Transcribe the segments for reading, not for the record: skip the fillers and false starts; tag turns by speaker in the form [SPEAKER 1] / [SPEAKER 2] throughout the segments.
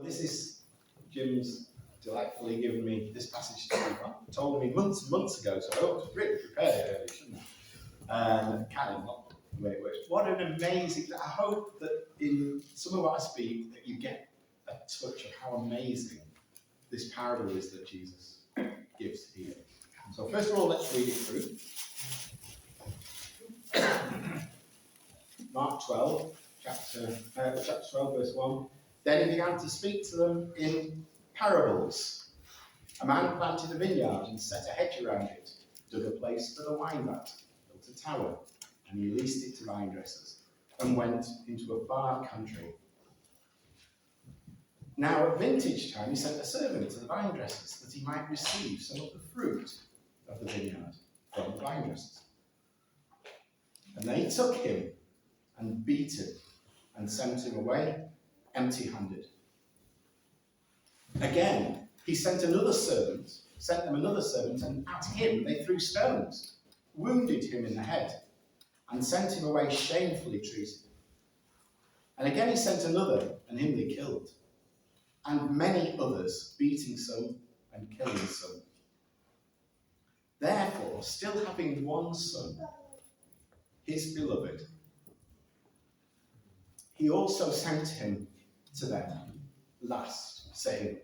[SPEAKER 1] This is Jim's delightfully given me this passage to speak on. Told me months and months ago, so I ought to have really prepared it early, shouldn't I? Kind of not the way it works. What an amazing, I hope that in some of what I speak that you get a touch of how amazing this parable is that Jesus gives here. So first of all, let's read it through. Mark 12, chapter 12, verse 1. Then he began to speak to them in parables. A man planted a vineyard and set a hedge around it, dug a place for the wine vat, built a tower, and he leased it to vine dressers, and went into a far country. Now at vintage time he sent a servant to the vine dressers that he might receive some of the fruit of the vineyard from the vine dressers. And they took him and beat him and sent him away empty-handed. Again, he sent them another servant, and at him they threw stones, wounded him in the head, and sent him away shamefully treated. And again he sent another, and him they killed. And many others, beating some and killing some. Therefore, still having one son, his beloved, he also sent him to them last, saying,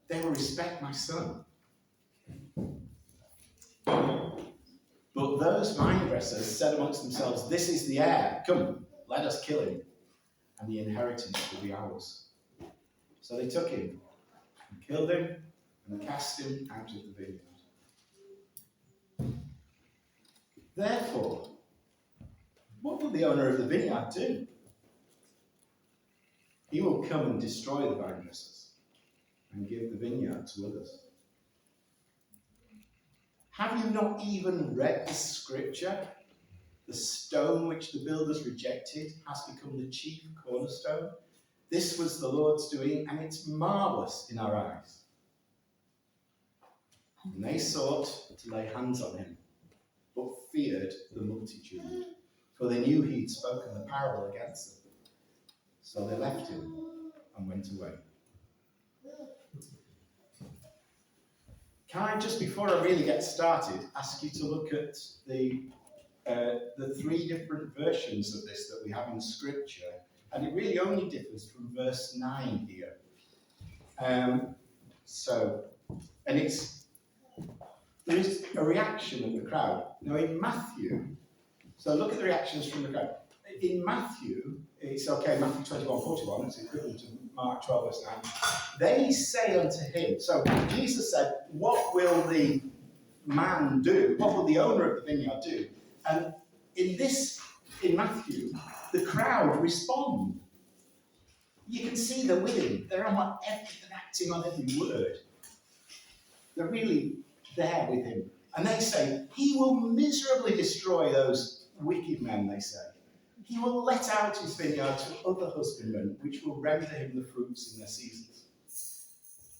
[SPEAKER 1] they will respect my son. But those vine dressers said amongst themselves, this is the heir, come, let us kill him, and the inheritance will be ours. So they took him and killed him and cast him out of the vineyard. Therefore, what will the owner of the vineyard do? He will come and destroy the vine dressers and give the vineyard to others. Have you not even read the scripture? The stone which the builders rejected has become the chief cornerstone. This was the Lord's doing, and it's marvellous in our eyes. And they sought to lay hands on him, but feared the multitude, for they knew he'd spoken the parable against them. So they left him and went away. Can I, just before I really get started, ask you to look at the three different versions of this that we have in Scripture, and it really only differs from verse 9 here. There is a reaction of the crowd. Now in Matthew, so look at the reactions from the crowd. In Matthew, it's okay, Matthew 21:41, it's equivalent to Mark 12, verse 9. They say unto him, so Jesus said, what will the man do? What will the owner of the vineyard do? And in Matthew, the crowd respond. You can see they're with him. They're acting on every word. They're really there with him. And they say, he will miserably destroy those wicked men, they say. He will let out his vineyard to other husbandmen, which will render him the fruits in their seasons.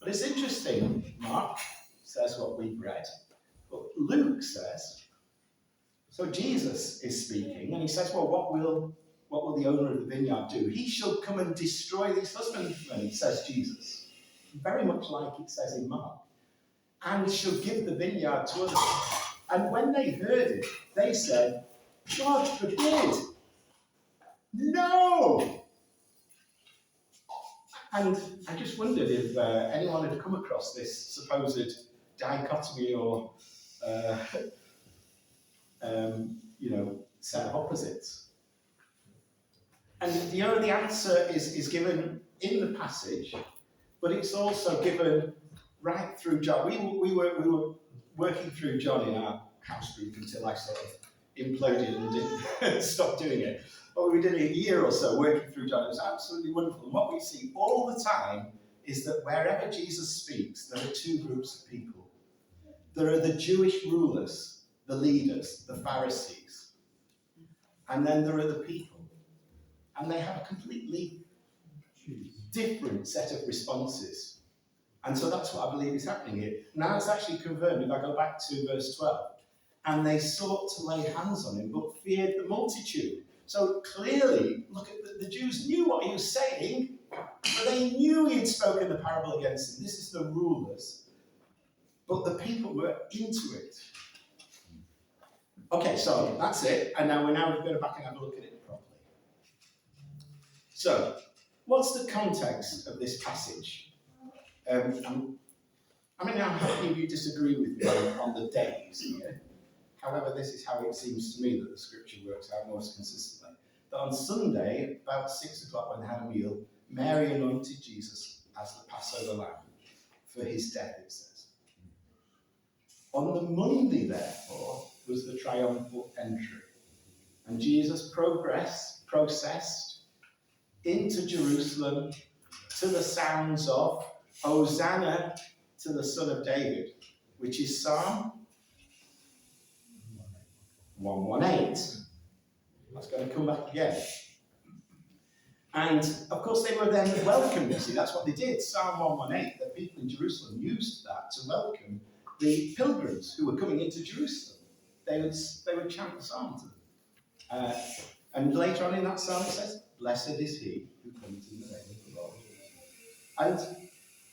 [SPEAKER 1] But it's interesting, Mark says what we've read, but Luke says, so Jesus is speaking, and he says, well, what will the owner of the vineyard do? He shall come and destroy these husbandmen, says Jesus, very much like it says in Mark, and shall give the vineyard to others. And when they heard it, they said, God forbid. No! And I just wondered if anyone had come across this supposed dichotomy or, set of opposites. And the answer is given in the passage, but it's also given right through John. We were working through John in our house group until I sort of imploded and didn't stop doing it. But we did a year or so working through John. It was absolutely wonderful. And what we see all the time is that wherever Jesus speaks, there are two groups of people. There are the Jewish rulers, the leaders, the Pharisees. And then there are the people. And they have a completely different set of responses. And so that's what I believe is happening here. Now it's actually confirmed if I go back to verse 12. And they sought to lay hands on him, but feared the multitude. So clearly, look at the Jews knew what he was saying, But they knew he had spoken the parable against them. This is the rulers. But the people were into it. Okay, so that's it. And now we're going to go back and have a look at it properly. So, what's the context of this passage? I mean, I'm happy if you disagree with me on the days here. However, this is how it seems to me that the scripture works out most consistently. That on Sunday, about 6 o'clock when they had a meal, Mary anointed Jesus as the Passover lamb for his death, it says. On the Monday, therefore, was the triumphal entry. And Jesus processed into Jerusalem to the sounds of Hosanna to the Son of David, which is Psalm 118. That's going to come back again. And, of course, they were then welcomed. You see, that's what they did. Psalm 118, the people in Jerusalem used that to welcome the pilgrims who were coming into Jerusalem. They would chant the psalm to them. And later on in that psalm it says, "Blessed is he who comes in the name of the Lord." And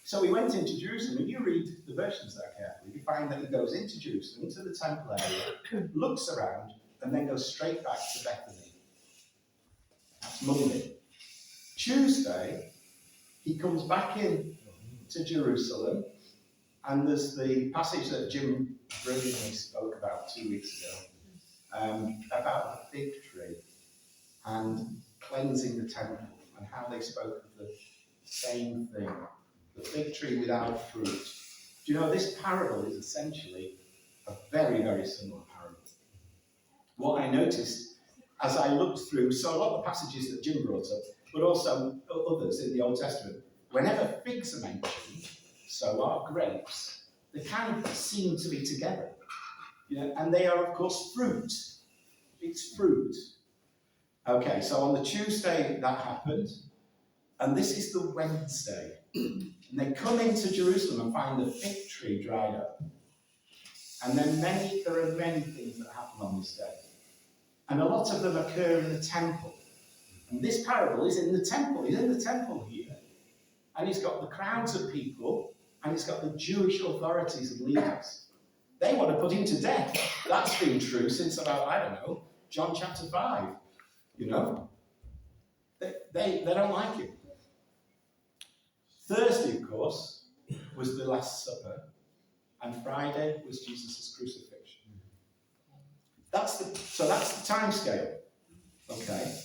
[SPEAKER 1] so he went into Jerusalem, and you read the versions there carefully, you find that he goes into Jerusalem, into the temple area, looks around, and then goes straight back to Bethany. That's Monday. Tuesday, he comes back in to Jerusalem, and there's the passage that Jim brilliantly spoke about 2 weeks ago, about the fig tree and cleansing the temple, and how they spoke of the same thing, the fig tree without fruit. Do you know, this parable is essentially a very, very similar parable. What I noticed as I looked through, so a lot of the passages that Jim brought up, but also others in the Old Testament, whenever figs are mentioned, so are grapes, they kind of seem to be together. You know, and they are, of course, fruit. It's fruit. Okay, so on the Tuesday that happened, and this is the Wednesday. And they come into Jerusalem and find the fig tree dried up. And then there are many things that happen on this day. And a lot of them occur in the temple. And this parable is in the temple. He's in the temple here. And he's got the crowds of people, and he's got the Jewish authorities and leaders. They want to put him to death. That's been true since about, I don't know, John chapter 5. You know? They don't like him. Thursday, of course, was the Last Supper, and Friday was Jesus' crucifixion. That's the time scale. Okay.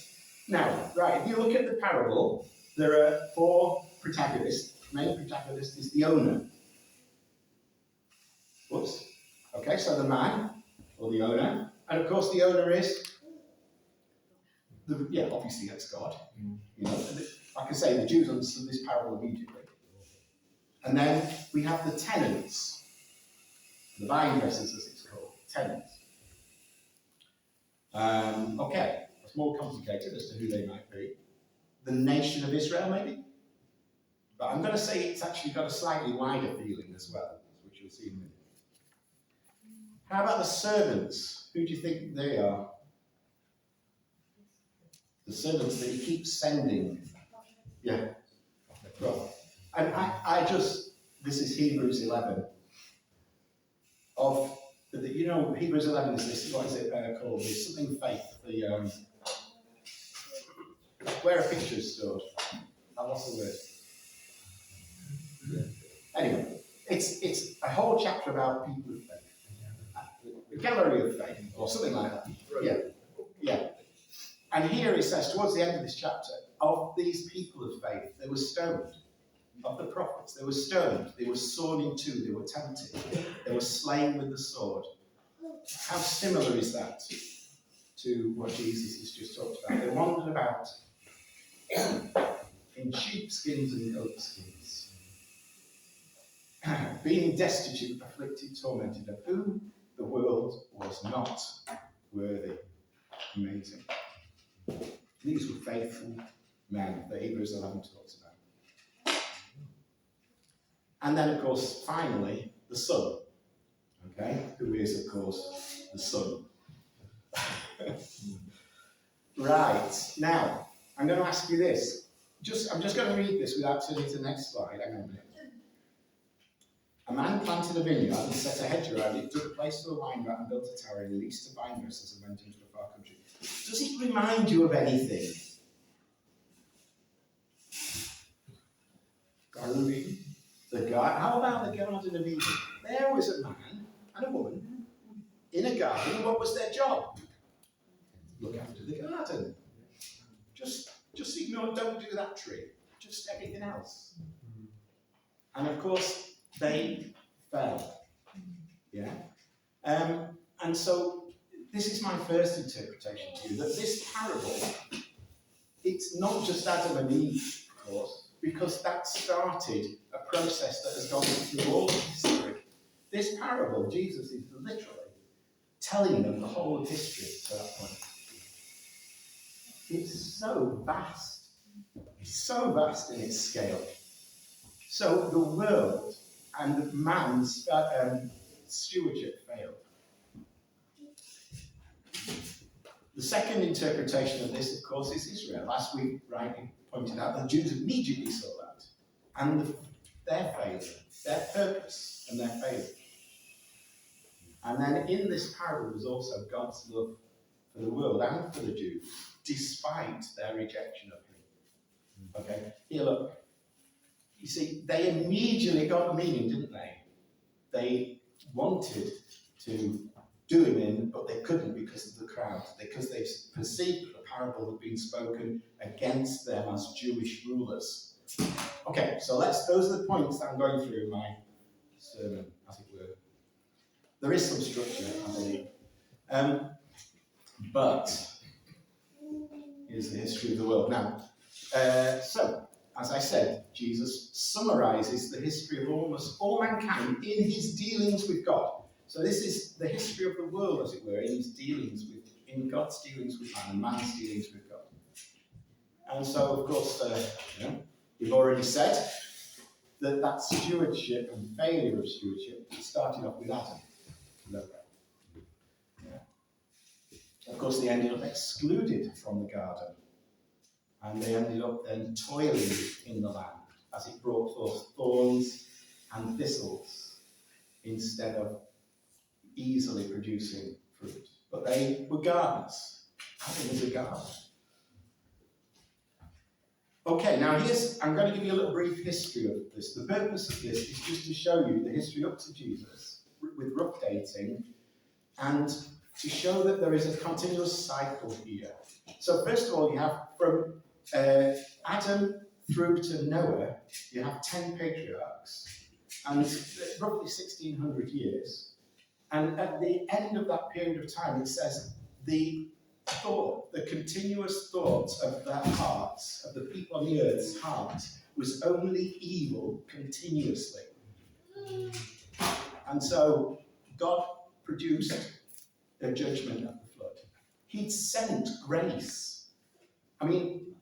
[SPEAKER 1] Now, right, if you look at the parable, there are 4 protagonists. The main protagonist is the owner. Whoops. Okay, so the man, or the owner, and of course the owner is, obviously it's God. You know, like I say, the Jews understood this parable immediately. And then we have the tenants, the vine dressers as it's called, tenants. Okay, it's more complicated as to who they might be. The nation of Israel, maybe? But I'm going to say it's actually got a slightly wider feeling as well, which you'll see in a minute. How about the servants? Who do you think they are? The servants that he keeps sending. Yeah. Well, and this is Hebrews 11. Hebrews 11 is this, what is it called? There's something faith, where a picture is stored. I lost the word. Yeah. Anyway, it's a whole chapter about people of faith. The gallery of faith, or something like that. Yeah. And here it says, towards the end of this chapter, of these people of faith, they were stoned. Of the prophets, they were stoned, they were sawn in two, they were tempted, they were slain with the sword. How similar is that to what Jesus has just talked about? They wandered about in sheepskins and goatskins, being destitute, afflicted, tormented, of whom the world was not worthy. Amazing. These were faithful men that Hebrews 11 talks about. And then, of course, finally, the Son, okay, who is, of course, the Son. Right, now, I'm going to ask you this. I'm just going to read this without turning to the next slide. Hang on a minute. A man planted a vineyard and set a hedge around it, took a place for a wine vat and built a tower and leased to vine dressers and went into a far country. Does it remind you of anything? Garden of Eden? How about the Garden of Eden? There was a man and a woman in a garden. What was their job? Look after the garden. Just ignore, don't do that tree. Just everything else. And of course, they fell. Yeah? And so, this is my first interpretation to you, that this parable, it's not just Adam and Eve, of course, because that started a process that has gone through all of history. This parable, Jesus is literally telling them the whole of history to that point. It's so vast. It's so vast in its scale. So the world and man's stewardship failed. The second interpretation of this, of course, is Israel. Last week, rightly pointed out, the Jews immediately saw that. And their failure, their purpose and their failure. And then in this parable was also God's love for the world and for the Jews, despite their rejection of him. Okay, here look. You see, they immediately got the meaning, didn't they? They wanted to do him in, but they couldn't because of the crowd, because they perceived that the parable had been spoken against them as Jewish rulers. Okay, so those are the points that I'm going through in my sermon, as it were. There is some structure, I believe. But here's the history of the world. Now, so, as I said, Jesus summarizes the history of almost all mankind in his dealings with God. So this is the history of the world, as it were, in God's dealings with man and man's dealings with God. And so, of course, we've already said that stewardship and failure of stewardship started off with Adam. Of course, they ended up excluded from the garden. And they ended up then toiling in the land as it brought forth thorns and thistles instead of easily producing fruit. But they were gardeners. Adam was a gardener. Okay, now I'm going to give you a little brief history of this. The purpose of this is just to show you the history up to Jesus with rough dating and to show that there is a continuous cycle here. So first of all, you have from Adam through to Noah, you have 10 patriarchs, and roughly 1600 years. And at the end of that period of time, it says the continuous thoughts of their hearts, of the people on the earth's hearts, was only evil continuously. And so God produced a judgment of the flood. He'd sent grace. I mean,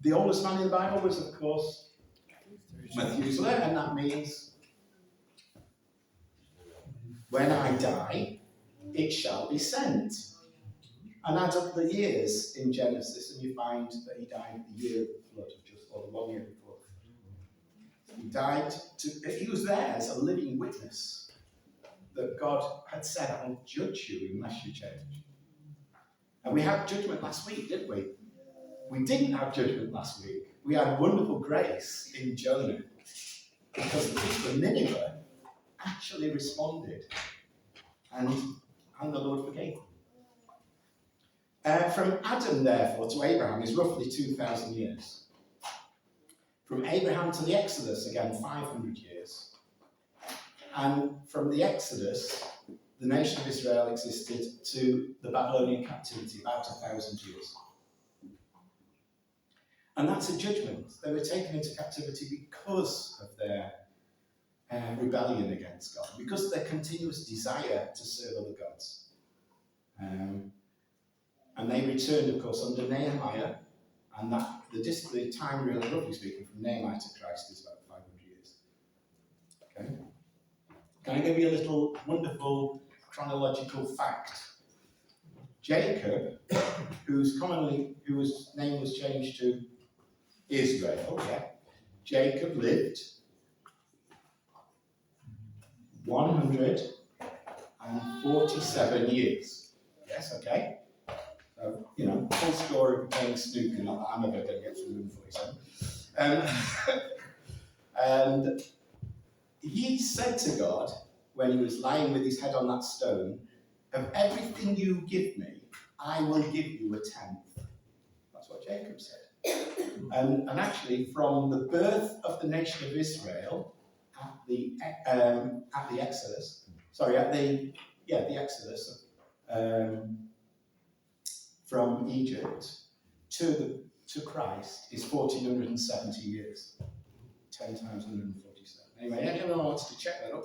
[SPEAKER 1] the oldest man in the Bible was, of course, Methuselah, and that means when I die, it shall be sent. And add up the years in Genesis, and you find that he died the year of the flood, or the 1 year before. He died he was there as a living witness that God had said, I'll judge you unless you change. And we had judgment last week, didn't we? We didn't have judgment last week. We had wonderful grace in Jonah because the people of Nineveh actually responded and the Lord forgave them. From Adam, therefore, to Abraham is roughly 2,000 years. From Abraham to the Exodus, again, 500 years. And from the Exodus, the nation of Israel existed to the Babylonian captivity, about 1,000 years. And that's a judgment. They were taken into captivity because of their rebellion against God, because of their continuous desire to serve other gods. And they returned, of course, under Nehemiah, and the time, really, roughly speaking, from Nehemiah to Christ is about 500 years. Okay? Can I give you a little wonderful chronological fact? Jacob, whose name was changed to Israel, yeah, Jacob lived 147 years. Yes, okay. So, full story of playing snooker, not that I'm ever going to get through 147. And he said to God, when he was lying with his head on that stone, of everything you give me, I will give you a tenth. That's what Jacob said. And actually, from the birth of the nation of Israel at the Exodus, the Exodus from Egypt to Christ is 1470 years. 10 times 147. Anyway, anyone wants to check that up,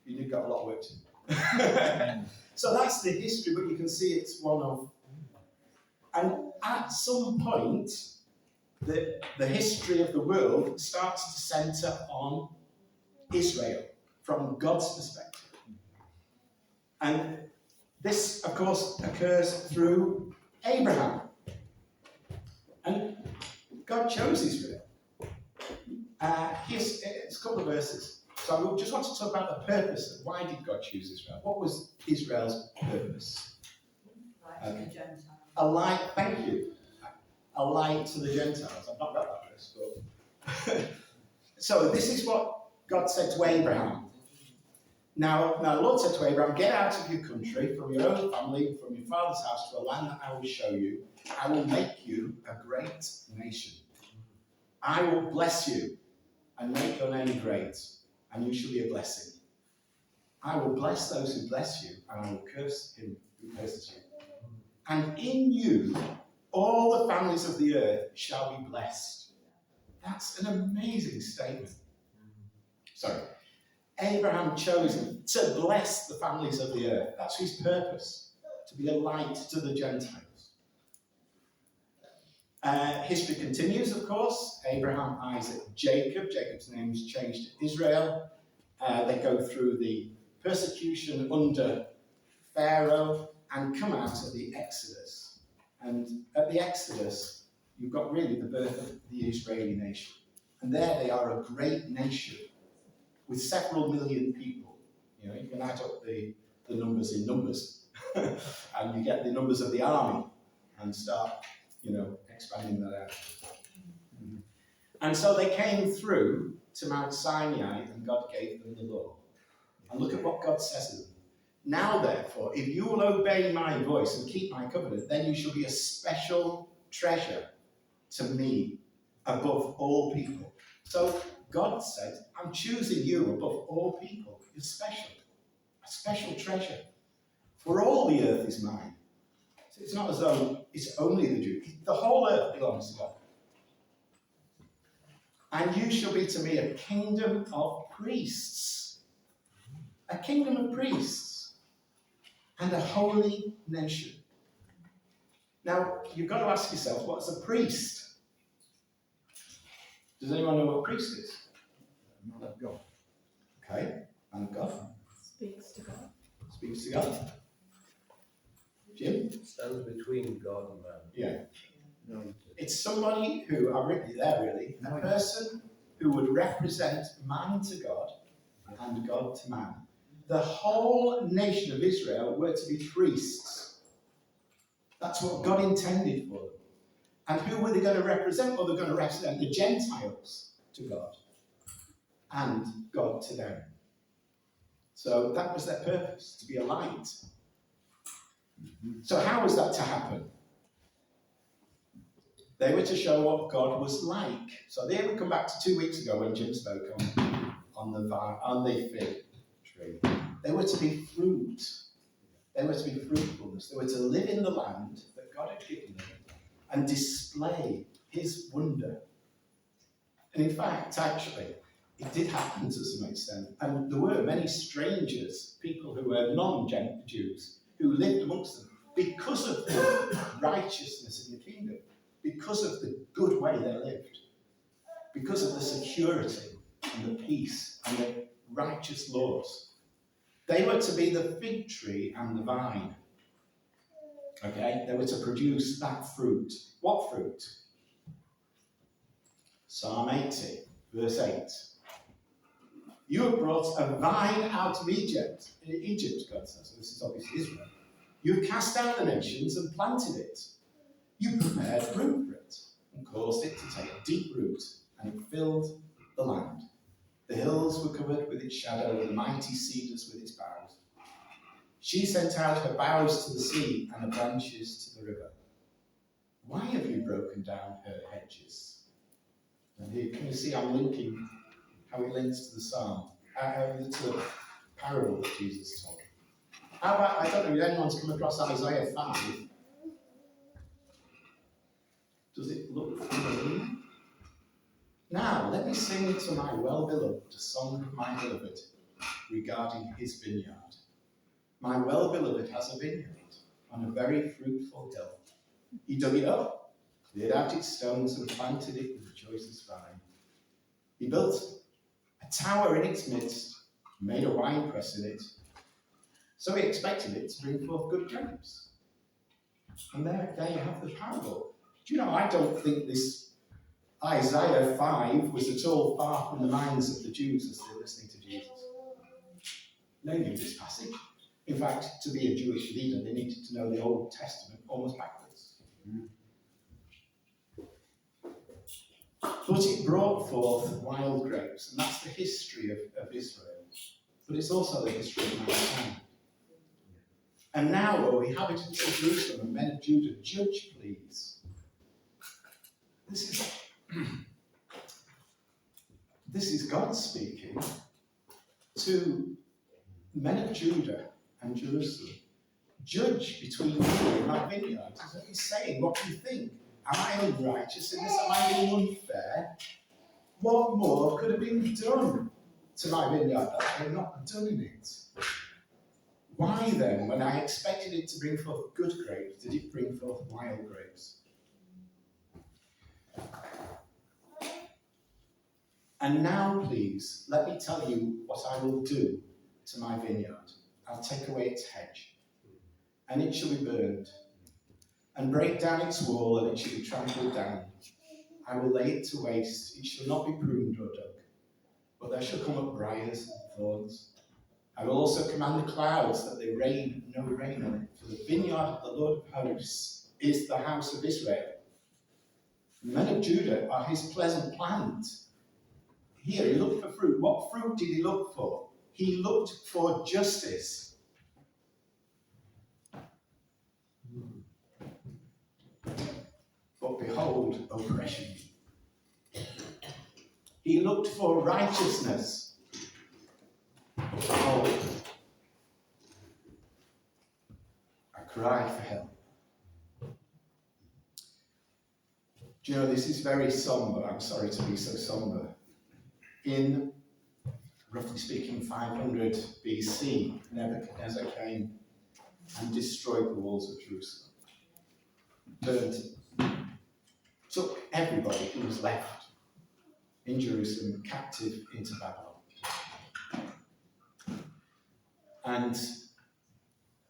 [SPEAKER 1] you've got a lot of work to do. So that's the history, but you can see it's one of, and at some point, the history of the world starts to centre on Israel from God's perspective. And this, of course, occurs through Abraham. And God chose Israel. It's a couple of verses. So we just want to talk about the purpose of why did God choose Israel? What was Israel's purpose?
[SPEAKER 2] Light to the Gentiles.
[SPEAKER 1] A light, thank you. A light to the Gentiles. I've not got that verse, but so this is what God said to Abraham. Now the Lord said to Abraham, get out of your country, from your own family, from your father's house, to a land that I will show you. I will make you a great nation. I will bless you and make your name great, and you shall be a blessing. I will bless those who bless you, and I will curse him who curses you. And in you, all the families of the earth shall be blessed. That's an amazing statement. Sorry. Abraham chose to bless the families of the earth. That's his purpose, to be a light to the Gentiles. History continues, of course. Abraham, Isaac, Jacob. Jacob's name is changed to Israel. They go through the persecution under Pharaoh and come out of the Exodus. And at the Exodus, you've got really the birth of the Israeli nation. And there they are, a great nation with several million people. You can add up the numbers in numbers, and you get the numbers of the army and start, expanding that out. And so they came through to Mount Sinai, and God gave them the law. And look at what God says to them. Now, therefore, if you will obey my voice and keep my covenant, then you shall be a special treasure to me above all people. So God said, I'm choosing you above all people. You're special. A special treasure. For all the earth is mine. So it's not as though it's only the Jews. The whole earth belongs to God. And you shall be to me a kingdom of priests. A kingdom of priests. And a holy nation. Now, you've got to ask yourself, what's a priest? Does anyone know what a priest is?
[SPEAKER 3] Man of God.
[SPEAKER 1] Okay, man of God.
[SPEAKER 2] Speaks to God.
[SPEAKER 1] Speaks to God. Jim?
[SPEAKER 3] Stands between God and man.
[SPEAKER 1] Yeah.
[SPEAKER 3] No.
[SPEAKER 1] It's somebody who, I've written it there really, a person who would represent man to God and God to man. The whole nation of Israel were to be priests. That's what God intended for them. And who were they going to represent? Well, they're going to represent the Gentiles to God and God to them. So that was their purpose, to be a light. So how was that to happen? They were to show what God was like. So there we come back to 2 weeks ago when Jim spoke on the fig tree. They were to be fruit. They were to be fruitfulness. They were to live in the land that God had given them and display his wonder. And in fact, actually, it did happen to some extent. And there were many strangers, people who were non-Jews, who lived amongst them because of the righteousness in the kingdom, because of the good way they lived, because of the security and the peace and the righteous laws. They were to be the fig tree and the vine. Okay? They were to produce that fruit. What fruit? Psalm 80, verse 8. You have brought a vine out of Egypt. Egypt, God says, so this is obviously Israel. You have cast out the nations and planted it. You prepared room for it and caused it to take deep root, and it filled the land. The hills were covered with its shadow, and the mighty cedars with its boughs. She sent out her boughs to the sea and her branches to the river. Why have you broken down her hedges? And here, can you see I'm linking how it links to the psalm, to the parable that Jesus told. How about, I don't know if anyone's come across Isaiah 5. Does it look familiar? Now, let me sing to my well-beloved a song of my beloved regarding his vineyard. My well-beloved has a vineyard on a very fruitful hill. He dug it up, cleared out its stones, and planted it with the choicest vine. He built a tower in its midst, made a winepress in it. So he expected it to bring forth good grapes. And there you have the parable. Do you know, I don't think this Isaiah 5 was at all far from the minds of the Jews as they were listening to Jesus. They knew this passage. In fact, to be a Jewish leader, they needed to know the Old Testament almost backwards. But it brought forth wild grapes, and that's the history of Israel. But it's also the history of mankind. And now, O inhabitants of Jerusalem and men of Judah, judge, please. This is God speaking to men of Judah and Jerusalem. Judge between you and my vineyard. He's saying, what do you think? Am I unrighteous in this? Am I being unfair? What more could have been done to my vineyard that I have not done in it? Why then, when I expected it to bring forth good grapes, did it bring forth wild grapes? And now, please, let me tell you what I will do to my vineyard. I'll take away its hedge, and it shall be burned, and break down its wall, and it shall be trampled down. I will lay it to waste, it shall not be pruned or dug, but there shall come up briars and thorns. I will also command the clouds that they rain no rain on it, for the vineyard of the Lord of hosts is the house of Israel. The men of Judah are his pleasant plant. Here he looked for fruit. What fruit did he look for? He looked for justice. But behold, oppression. He looked for righteousness. Behold, I cried for help. Do you know, this is very somber. I'm sorry to be so somber. In, roughly speaking, 500 BC, Nebuchadnezzar came and destroyed the walls of Jerusalem. Burnt it. Took everybody who was left in Jerusalem captive into Babylon. And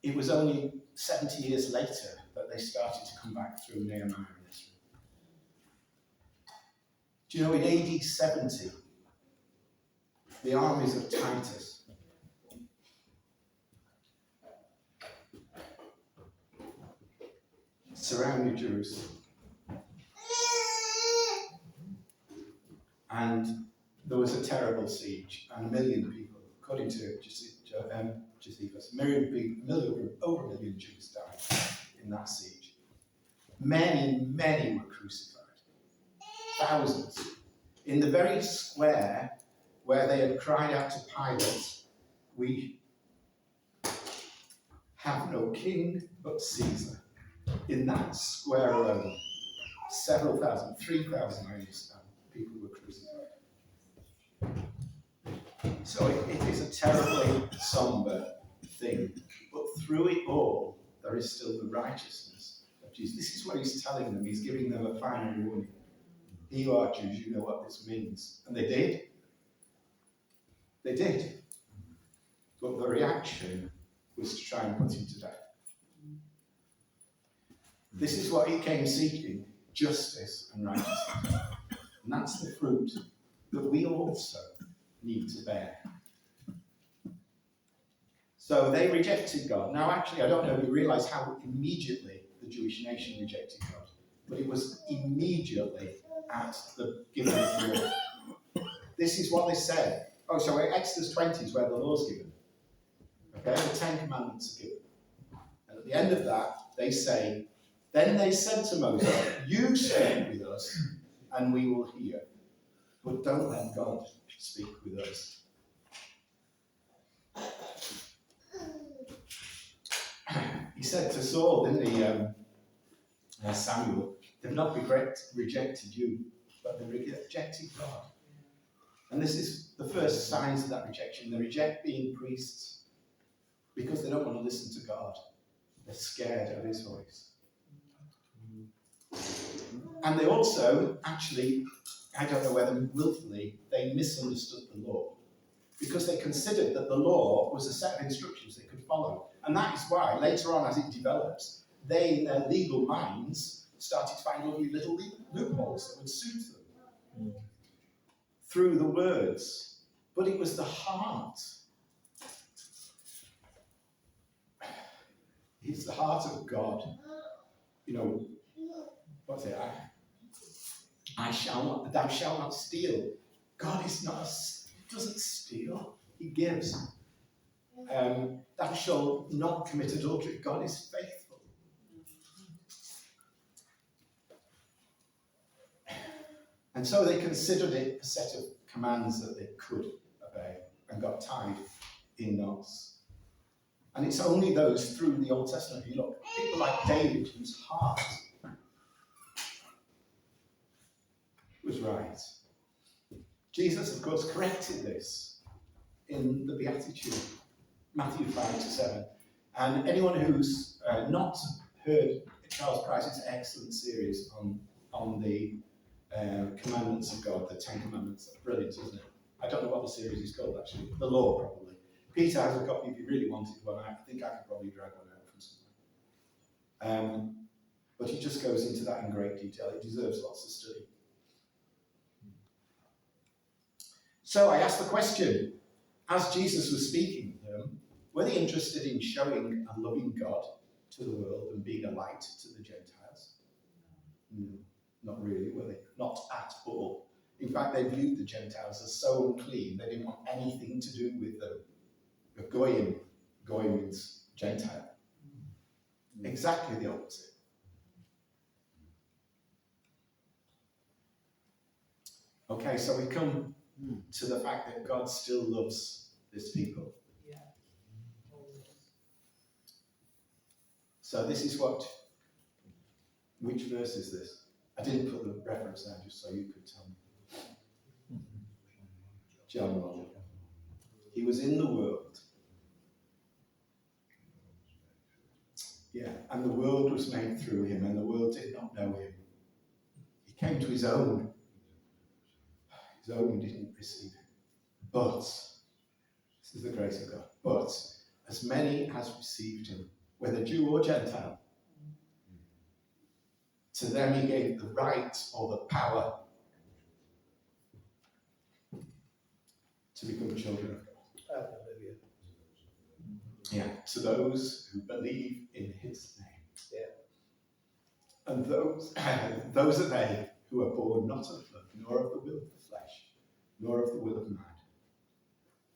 [SPEAKER 1] it was only 70 years later that they started to come back through Nehemiah and Ezra. Do you know, in AD 70, the armies of Titus surrounded Jerusalem. And there was a terrible siege, and 1 million people, according to Josephus, over 1 million Jews died in that siege. Many, many were crucified. Thousands. In the very square where they had cried out to Pilate, we have no king but Caesar. In that square alone, several thousand, 3,000 I understand, people were crucified. So it is a terribly somber thing, but through it all, there is still the righteousness of Jesus. This is what he's telling them. He's giving them a final warning. You are Jews, you know what this means. And they did. They did. But the reaction was to try and put him to death. This is what he came seeking, justice and righteousness. And that's the fruit that we also need to bear. So they rejected God. Now, actually, I don't know if you realise how immediately the Jewish nation rejected God, but it was immediately at the giving of the law. This is what they said. Oh, so Exodus 20 is where the law's given. Okay, the Ten Commandments are given. And at the end of that, they say, then they said to Moses, you speak with us, and we will hear. But don't let God speak with us. He said to Saul, didn't he, Samuel, they've not rejected you, but they rejected God. And this is the first signs of that rejection. They reject being priests because they don't want to listen to God. They're scared of his voice. And they also, actually, I don't know whether willfully, they misunderstood the law because they considered that the law was a set of instructions they could follow. And that is why, later on, as it develops, they, in their legal minds, started to find lovely little loopholes that would suit them through the words. But it was the heart. It's the heart of God. You know, what's it? Thou shalt not steal. God is not, doesn't steal, he gives. Thou shalt not commit adultery. God is faithful. And so they considered it a set of commands that they could obey and got tied in knots. And it's only those through the Old Testament, you look, people like David, whose heart was right. Jesus, of course, corrected this in the Beatitude, Matthew 5-7. And anyone who's not heard Charles Price's excellent series on the commandments of God, the Ten Commandments, that's brilliant, isn't it? I don't know what the series is called, actually. The Law, probably. Peter has a copy if you really wanted one. I think I could probably drag one out from somewhere. But he just goes into that in great detail. It deserves lots of study. So I asked the question, as Jesus was speaking to them, were they interested in showing and loving God to the world and being a light to the Gentiles? No, not really, were they? Not at all. In fact, they viewed the Gentiles as so unclean, they didn't want anything to do with them. Goyim means Gentile. Exactly the opposite. Okay, so we come to the fact that God still loves this people.
[SPEAKER 2] Yeah.
[SPEAKER 1] So this is which verse is this? I didn't put the reference there just so you could tell me. John 1. He was in the world. Yeah, and the world was made through him, and the world did not know him. He came to his own. His own didn't receive him. But, this is the grace of God, but as many as received him, whether Jew or Gentile, to them he gave the right or the power to become children of God. Yeah, to those who believe in his name. Yeah. And those are they who are born not of blood, nor of the will of the flesh, nor of the will of man,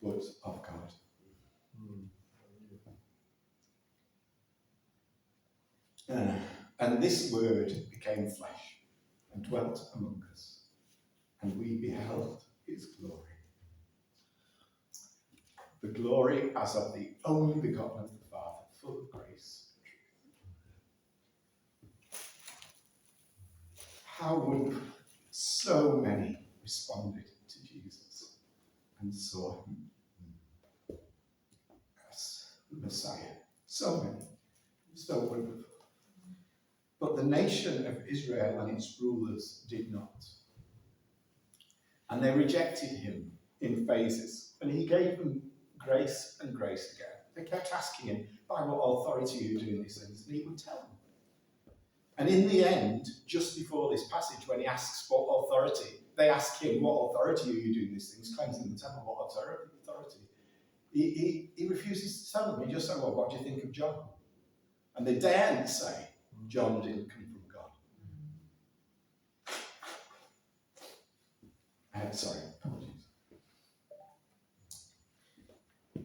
[SPEAKER 1] but of God. And this word became flesh and dwelt among us, and we beheld his glory. The glory as of the only begotten of the Father, full of grace and truth. How wonderful. So many responded to Jesus and saw him as the Messiah. So many. So wonderful. But the nation of Israel and its rulers did not. And they rejected him in phases. And he gave them grace and grace again. They kept asking him, by what authority are you doing these things? And he would tell them. And in the end, just before this passage, when he asks what authority they ask him, what authority are you doing these things? Cleansing the temple, what authority? He refuses to tell them. He just said, well, what do you think of John? And they daren't say, John didn't come from God. Sorry, apologies.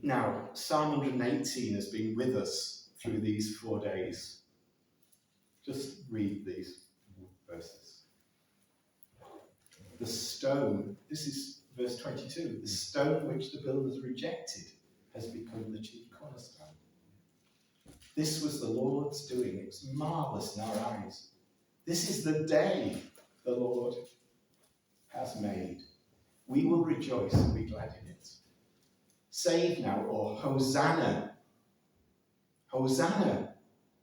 [SPEAKER 1] Now, Psalm 118 has been with us through these 4 days. Just read these verses. The stone, this is verse 22, the stone which the builders rejected has become the chief cornerstone. This was the Lord's doing. It was marvellous in our eyes. This is the day the Lord has made. We will rejoice and be glad in it. Save now, or Hosanna. Hosanna,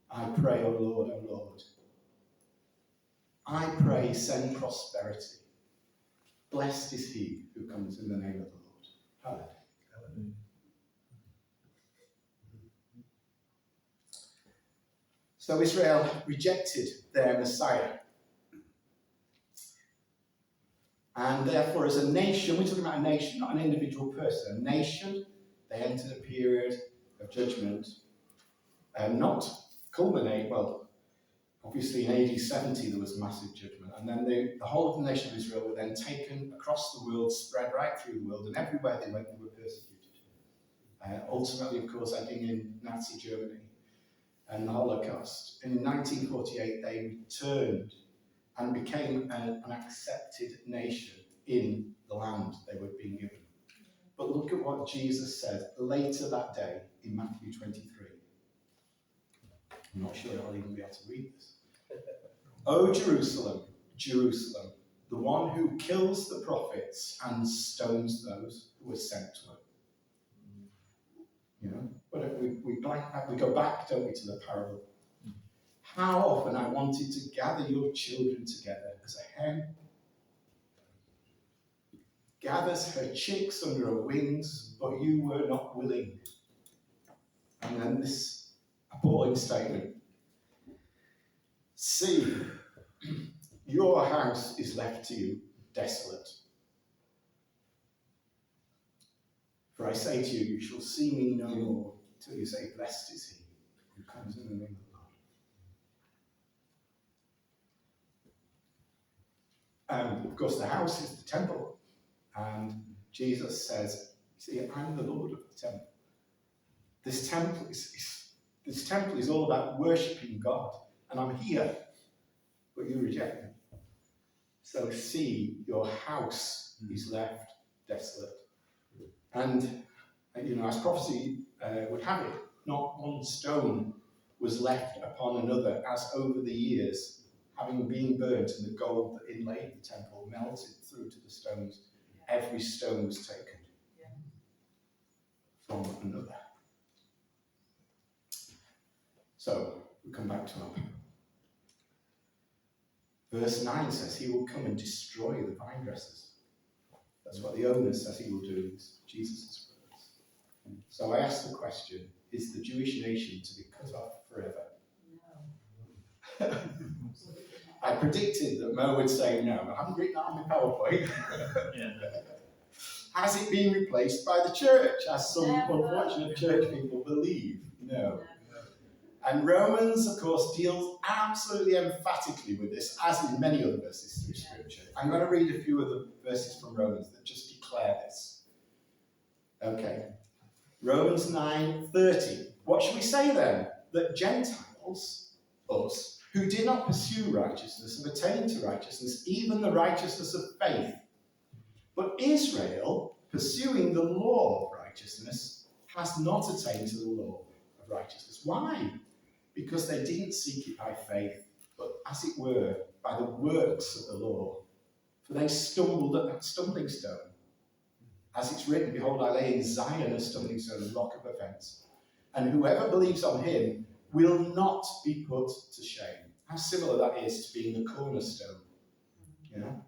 [SPEAKER 1] I pray, O Lord, O Lord. I pray, send prosperity. Blessed is he who comes in the name of the Lord. Hallelujah. So Israel rejected their Messiah. And therefore, as a nation, we're talking about a nation, not an individual person. A nation, they entered a period of judgment, not culminate, well, obviously in AD 70 there was massive judgment, and then the whole of the nation of Israel were then taken across the world, spread right through the world, and everywhere they went they were persecuted. Ultimately, of course, ending in Nazi Germany and the Holocaust. And in 1948 they returned and became an accepted nation in the land they were being given. But look at what Jesus said later that day in Matthew 23. I'm not sure I'll even be able to read this. O Jerusalem, Jerusalem, the one who kills the prophets and stones those who were sent to her. You know, but we go back, don't we, to the parable. How often I wanted to gather your children together as a hen gathers her chicks under her wings, but you were not willing. And then this appalling statement. See, your house is left to you desolate. For I say to you, you shall see me no more till you say, blessed is he who comes in the name of the Lord. Of course, the house is the temple. And Jesus says, see, I'm the Lord of the temple. This temple is all about worshipping God. And I'm here, but you reject me. So see, your house is left desolate. And you know, as prophecy would have it, not one stone was left upon another, as over the years, having been burnt and the gold that inlaid the temple melted through to the stones, every stone was taken from another. So, we come back to our parable. Verse 9 says he will come and destroy the vine dressers. That's what the owner says he will do, is Jesus' words. So I ask the question, is the Jewish nation to be cut off forever? No. I predicted that Mo would say no. I haven't written that on my PowerPoint. Has it been replaced by the church, as some unfortunate church people believe? No. And Romans, of course, deals absolutely emphatically with this, as in many other verses through Scripture. I'm going to read a few of the verses from Romans that just declare this. Okay. Romans 9:30. What should we say then? That Gentiles, us, who did not pursue righteousness, have attained to righteousness, even the righteousness of faith. But Israel, pursuing the law of righteousness, has not attained to the law of righteousness. Why? Because they didn't seek it by faith, but as it were, by the works of the law. For they stumbled at that stumbling stone. As it's written, behold, I lay in Zion a stumbling stone, a rock of offence. And whoever believes on him will not be put to shame. How similar that is to being the cornerstone. You know?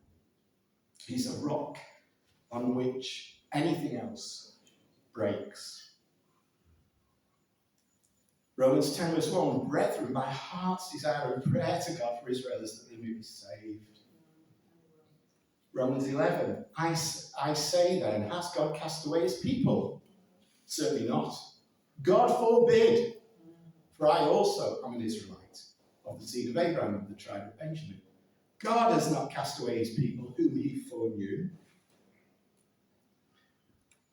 [SPEAKER 1] He's a rock on which anything else breaks. Romans 10 verse 1, brethren, my heart's desire and prayer to God for Israel is that they may be saved. Romans 11, I say then, has God cast away his people? Certainly not. God forbid, for I also am an Israelite, of the seed of Abraham, of the tribe of Benjamin. God has not cast away his people, whom he foreknew.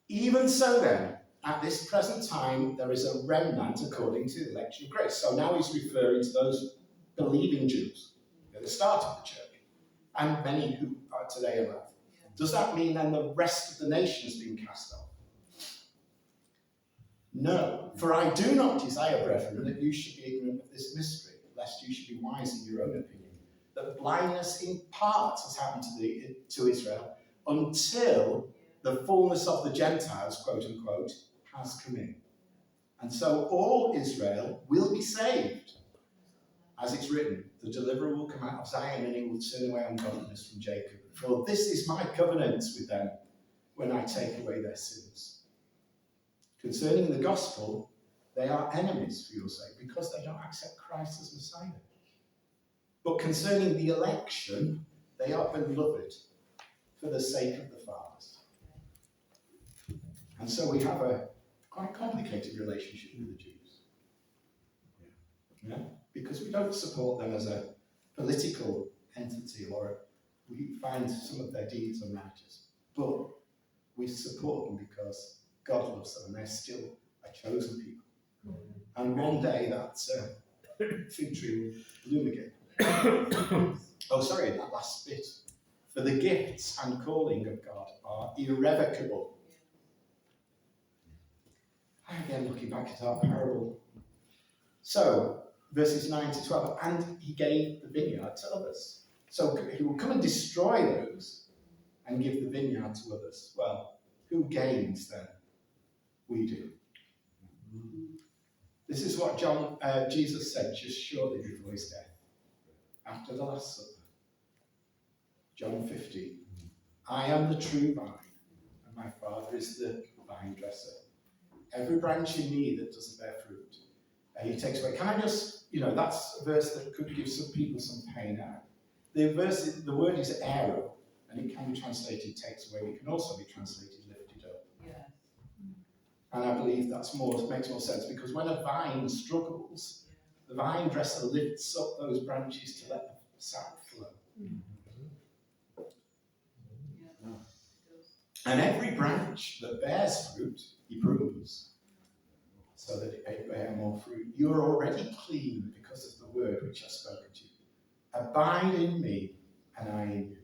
[SPEAKER 1] Even so then, at this present time, there is a remnant according to the election of grace. So now he's referring to those believing Jews at the start of the church, and many who are today alive. Does that mean then the rest of the nation has been cast off? No, for I do not desire, brethren, that you should be ignorant of this mystery, lest you should be wise in your own opinion, that blindness in part has happened to Israel until the fullness of the Gentiles, quote unquote, has come in. And so all Israel will be saved. As it's written, the deliverer will come out of Zion and he will turn away ungodliness from Jacob. For this is my covenant with them when I take away their sins. Concerning the gospel, they are enemies for your sake because they don't accept Christ as Messiah. But concerning the election, they are beloved for the sake of the fathers. And so we have a quite complicated relationship with the Jews. Yeah? Because we don't support them as a political entity, or we find some of their deeds unrighteous. But we support them because God loves them and they're still a chosen people. And one day that fig tree will bloom again. Oh, sorry, that last bit. For the gifts and calling of God are irrevocable. Again, looking back at our parable. So, verses 9 to 12, and he gave the vineyard to others. So he will come and destroy those and give the vineyard to others. Well, who gains then? We do. This is what Jesus said just shortly before his death, after the Last Supper. John 15. I am the true vine, and my Father is the vine dresser. Every branch in me that doesn't bear fruit, he takes away. Can I just, that's a verse that could give some people some pain out. The word is arrow, and it can be translated takes away. It can also be translated lifted up.
[SPEAKER 2] Yeah.
[SPEAKER 1] And I believe makes more sense, because when a vine struggles, the vine dresser lifts up those branches to let the sap flow. And every branch that bears fruit, he prunes, so that it may bear more fruit. You are already clean because of the word which I've spoken to you. Abide in me, and I in you.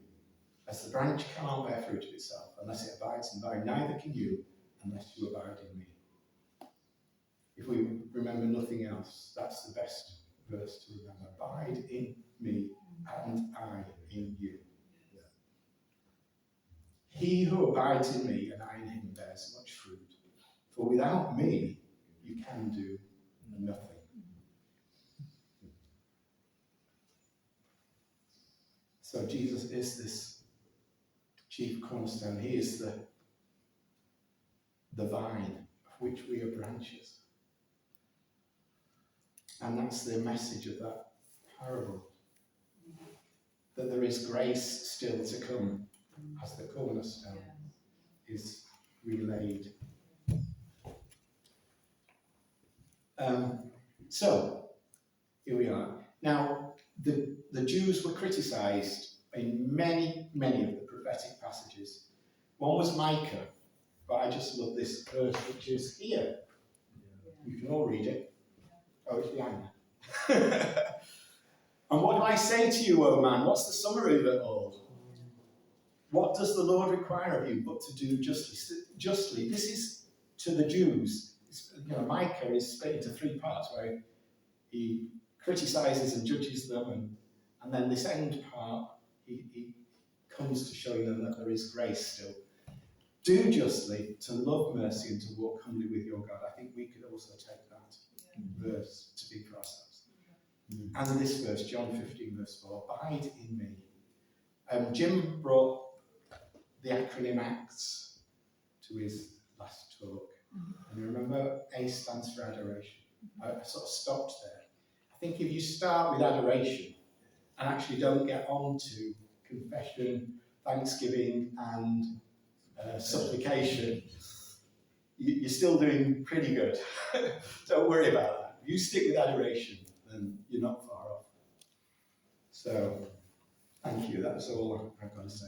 [SPEAKER 1] As the branch cannot bear fruit of itself unless it abides in vine, neither can you unless you abide in me. If we remember nothing else, that's the best verse to remember. Abide in me, and I in you. He who abides in me and I in him bears much fruit. For without me, you can do nothing. So Jesus is this chief cornerstone. He is the vine of which we are branches. And that's the message of that parable. That there is grace still to come as the cornerstone is relaid. So, here we are. Now, the Jews were criticised in many, many of the prophetic passages. One was Micah, but I just love this verse, which is here. You can all read it. Oh, it's behind there. And what do I say to you, O man? What's the summary of it all? What does the Lord require of you but to do justly? This is to the Jews. Micah is split into three parts where he criticises and judges them, and then this end part, he comes to showing them that there is grace still. Do justly, to love mercy, and to walk humbly with your God. I think we could also take that verse to be for ourselves. And this verse, John 15, verse 4, abide in me. Jim brought the acronym ACTS to his last talk. And you remember, A stands for adoration. I sort of stopped there. I think if you start with adoration and actually don't get on to confession, thanksgiving and supplication, you're still doing pretty good. Don't worry about that. If you stick with adoration, then you're not far off. So, thank you. That's all I've got to say.